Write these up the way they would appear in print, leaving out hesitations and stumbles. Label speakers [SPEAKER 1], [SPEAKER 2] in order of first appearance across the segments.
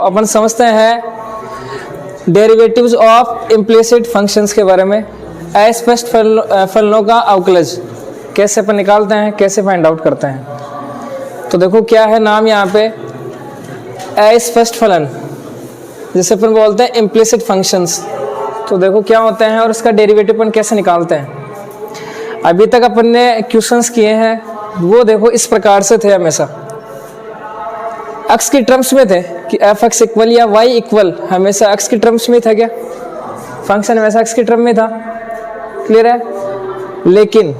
[SPEAKER 1] अपन समझते हैं derivatives of implicit functions के बारे में। अस्पष्ट फलनों का अवकलज कैसे अपन निकालते हैं, कैसे फाइंड आउट करते हैं। तो देखो क्या है नाम यहाँ पे, अस्पष्ट फलन, जिसे अपन बोलते हैं इम्प्लिसिट फंक्शंस। तो देखो क्या होते हैं और उसका डेरिवेटिव अपन कैसे निकालते हैं। अभी तक अपन ने क्वेश्चंस किए हैं वो देखो इस प्रकार से थे, हमेशा एक्स की टर्म्स में थे कि एफ एक्स इक्वल या वाई इक्वल हमेशा एक्स की टर्म्स में था। क्या फंक्शन हमेशा एक्स की टर्म में था, क्लियर है। लेकिन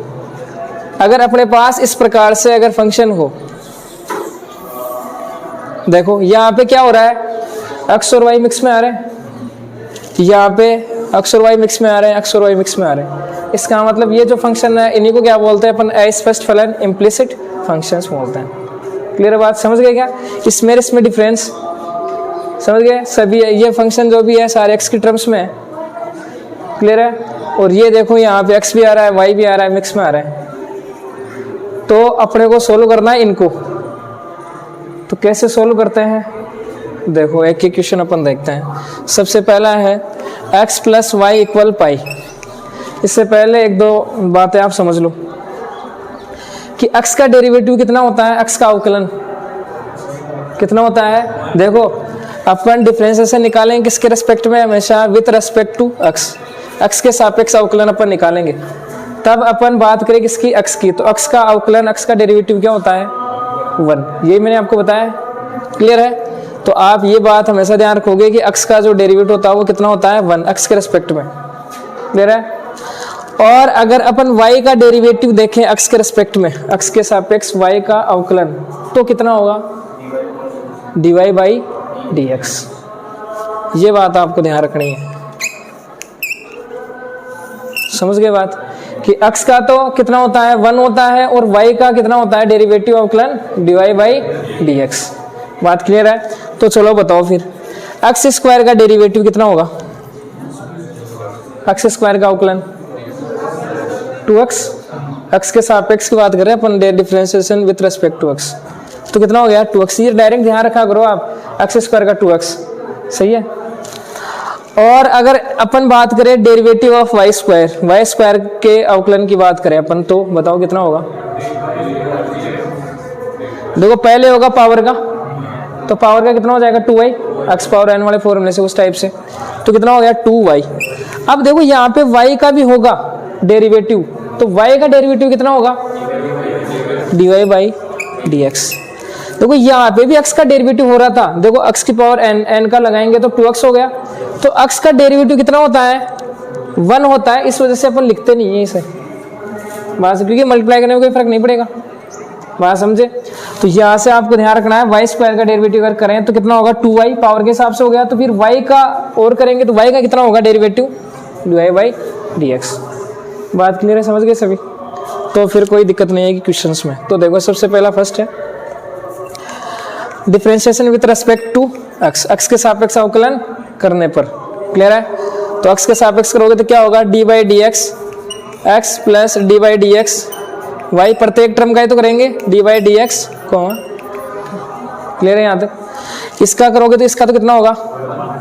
[SPEAKER 1] अगर अपने पास इस प्रकार से अगर फंक्शन हो, देखो यहाँ पे क्या हो रहा है, एक्स और वाई मिक्स में आ रहे हैं, यहाँ पे एक्स और वाई मिक्स में आ रहे हैं, एक्स और वाई मिक्स में आ रहे हैं। इसका मतलब ये जो फंक्शन है इन्हीं को क्या बोलते हैं अपन, अस्पष्ट फलन इम्प्लिसिट फंक्शंस बोलते हैं। क्लियर बात, समझ गए क्या इसमें डिफरेंस समझ गए। सभी ये फंक्शन जो भी है सारे एक्स की टर्म्स में है, क्लियर है। और ये देखो यहाँ पे एक्स भी आ रहा है, वाई भी आ रहा है, मिक्स में आ रहा है। तो अपने को सोल्व करना है इनको। तो कैसे सोल्व करते हैं, देखो एक क्वेश्चन अपन देखते हैं। सबसे पहला है x plus y equal pi. इससे पहले एक दो बातें आप समझ लो कि x का डेरिवेटिव कितना होता है, x का अवकलन कितना होता है। देखो अपन डिफरेंशिएशन निकालेंगे किसके रेस्पेक्ट में, हमेशा विथ रेस्पेक्ट टू x के सापेक्ष अवकलन अपन निकालेंगे। तब अपन बात करें किसकी, x की। तो x का अवकलन, x का डेरिवेटिव क्या होता है, 1। यही मैंने आपको बताया, क्लियर है। तो आप ये बात हमेशा ध्यान रखोगे कि x का जो डेरिवेटिव होता है वो कितना होता है, 1, x के रेस्पेक्ट में, क्लियर है। और अगर अपन y का डेरिवेटिव देखें x के रेस्पेक्ट में, x के सापेक्ष y का अवकलन, तो कितना होगा, dy बाई dx। ये बात आपको ध्यान रखनी है, समझ गए बात कि x का तो कितना होता है, 1 होता है, और y का कितना होता है डेरिवेटिव अवकलन, dy बाई dx। बात क्लियर है। तो चलो बताओ फिर एक्स स्क्वायर का डेरिवेटिव कितना होगा, एक्स स्क्वायर का अवकलन 2x, x के सापेक्ष की बात करें अपन, differentiation with respect to x, तो कितना हो गया 2x। ये डायरेक्ट ध्यान रखा करो आप, एक्स स्क्वायर का 2x, सही है। और अगर अपन बात करें डेरिवेटिव ऑफ वाई स्क्वायर के अवकलन की बात करें अपन, तो बताओ कितना होगा। देखो पहले होगा पावर का, तो पावर का कितना हो जाएगा 2y, एक्स पावर n वाले फॉर्मूले से उस टाइप से, तो कितना हो गया 2y। अब देखो यहाँ पे y का भी होगा डेरिवेटिव, तो y का डेरिवेटिव कितना होगा, dy बाई dx। देखो यहाँ पे भी x का डेरिवेटिव हो रहा था, देखो x की पावर n का लगाएंगे तो 2x हो गया। तो x का डेरिवेटिव कितना होता है, 1 होता है। इस वजह से अपन लिखते नहीं है इसे, बस क्योंकि मल्टीप्लाई करने में कोई फर्क नहीं पड़ेगा, बात समझे। तो यहाँ से आपको ध्यान रखना है, वाई स्क्वायर का डेरिवेटिव अगर करें तो कितना होगा 2y, पावर के हिसाब से हो गया। तो फिर y का और करेंगे तो y का कितना होगा डेरिवेटिव, dy बाई dx। बात क्लियर है, समझ गए सभी। तो फिर कोई दिक्कत नहीं है कि क्वेश्चंस में। तो देखो सबसे पहला फर्स्ट है differentiation with respect to x के सापेक्ष अवकलन करने पर, क्लियर है। तो x के सापेक्ष करोगे तो क्या होगा, d by d x, x plus d by d x, y प्रत्येक टर्म का ही तो करेंगे, d by d x, clear है यहाँ तक। इसका करोगे तो इसका तो कितना होगा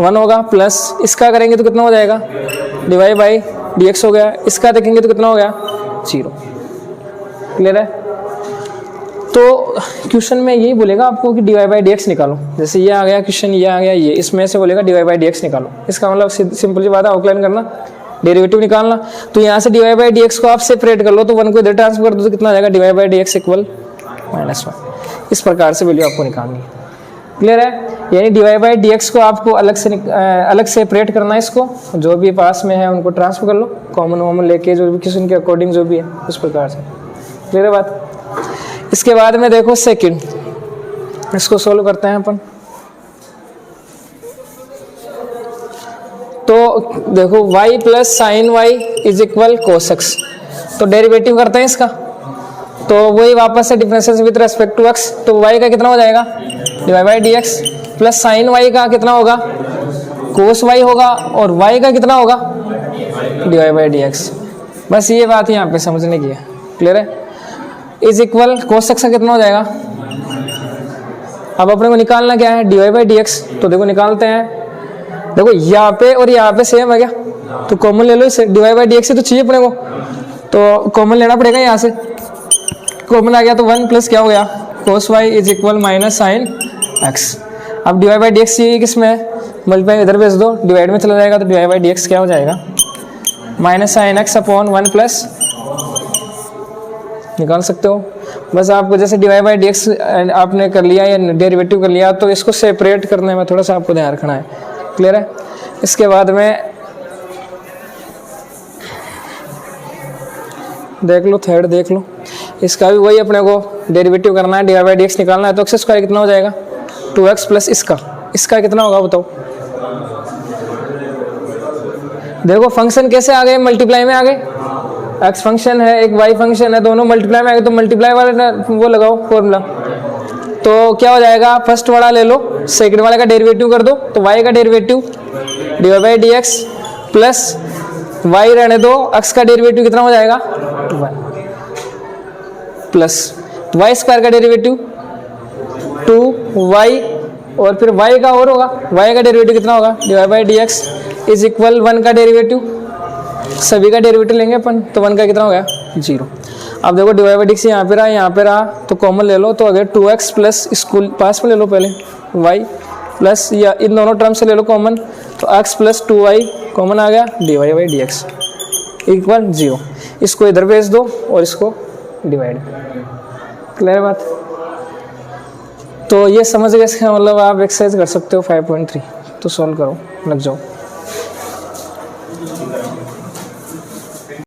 [SPEAKER 1] 1 होगा, प्लस इसका करेंगे तो कितना हो जाएगा, d y by d x हो गया। इसका देखेंगे तो कितना हो गया 0, क्लियर है। तो क्वेश्चन में यही बोलेगा आपको कि d y by d x निकालो। जैसे ये आ गया क्वेश्चन, ये आ गया, ये इसमें से बोलेगा d y by d x निकालो। इसका मतलब सिंपल सी बात है, अवकलन करना, डेरिवेटिव निकालना। तो यहाँ से d y by d x को आप सेपरेट कर लो, तो 1 को इधर ट्रांसफर कर दो तो कितना आ जाएगा, d y by d x equal -1। इस प्रकार से वैल्यू आपको निकालनी है, क्लियर है। यानी d y by d x को आपको अलग सेपरेट करना है, इसको जो भी पास में है उनको ट्रांसफर कर लो, कॉमन लेके, जो भी क्वेश्चन के अकॉर्डिंग जो भी है उस प्रकार से, क्लियर है बात। इसके बाद में देखो सेकंड, इसको सोल्व करते हैं अपन। तो देखो y plus sine y is equal cos x, तो डेरिवेटिव करते हैं इसका। तो वही वापस से differentiation with respect to x, तो y का कितना हो जाएगा, d by d x, plus sine y का कितना होगा, कोस y होगा, और y का कितना होगा, डी बाई डी एक्स। बस ये बात यहाँ पे समझने की है, क्लियर है। इज इक्वल कोस एक्स का कितना हो जाएगा, अब अपने को निकालना क्या है, dy बाई डी एक्स। तो देखो निकालते हैं, देखो यहाँ पे और यहाँ पे सेम है क्या, तो कॉमन ले लो इसे, dy बाई डी एक्स से तो चाहिए अपने को, तो कॉमन लेना पड़ेगा यहाँ से। कॉमन आ गया तो 1 प्लस क्या हो गया, cos y is equal minus sine x. अब dy बाई डी एक्स ये किस में है, मल्टीप्लाई इधर भेज दो, डिवाइड में चला जाएगा तो dy बाई डी एक्स क्या हो जाएगा, minus sine x upon 1 plus, निकाल सकते हो। बस आपको जैसे dy बाई डी एक्स आपने कर लिया या डेरिवेटिव कर लिया, तो इसको सेपरेट करने में थोड़ा सा आपको ध्यान रखना है, क्लियर है। इसके बाद में देख लो, थर्ड देख लो, इसका भी वही अपने को डेरिवेटिव करना है, dy बाई डी एक्स निकालना है। तो एक्स स्क्वायर कितना हो जाएगा, 2x प्लस इसका कितना होगा बताओ। देखो फंक्शन कैसे आ गए, मल्टीप्लाई में आ गए, x फंक्शन है एक y फंक्शन है, दोनों मल्टीप्लाई में आ गए, तो मल्टीप्लाई वाले वो लगाओ फॉर्मूला। तो क्या हो जाएगा, फर्स्ट वाला ले लो, सेकंड वाले का डेरिवेटिव कर दो, तो y का derivative dy by d x plus y रहने दो, x का डेरिवेटिव कितना हो जाएगा, प्लस y स्क्वायर का डेरिवेटिव 2y, और फिर y का और होगा, y का डेरिवेटिव कितना होगा, dy by d x is equal 1 का डेरिवेटिव, सभी का डेरिवेटिव लेंगे अपन, तो 1 का कितना हो गया, 0। अब देखो dy बाई डी एक्स यहाँ पे रहा, यहाँ पे रहा, तो कॉमन ले लो, तो अगर 2x प्लस इसको पास में ले लो पहले, y प्लस या इन दोनों टर्म से ले लो कॉमन, तो x प्लस 2y कॉमन आ गया, dy by d x equal 0। इसको इधर भेज दो और इसको डिवाइड, क्लियर बात। तो ये समझ गए, इसका मतलब आप एक्सरसाइज कर सकते हो 5.3। तो सॉल्व करो, लग जाओ।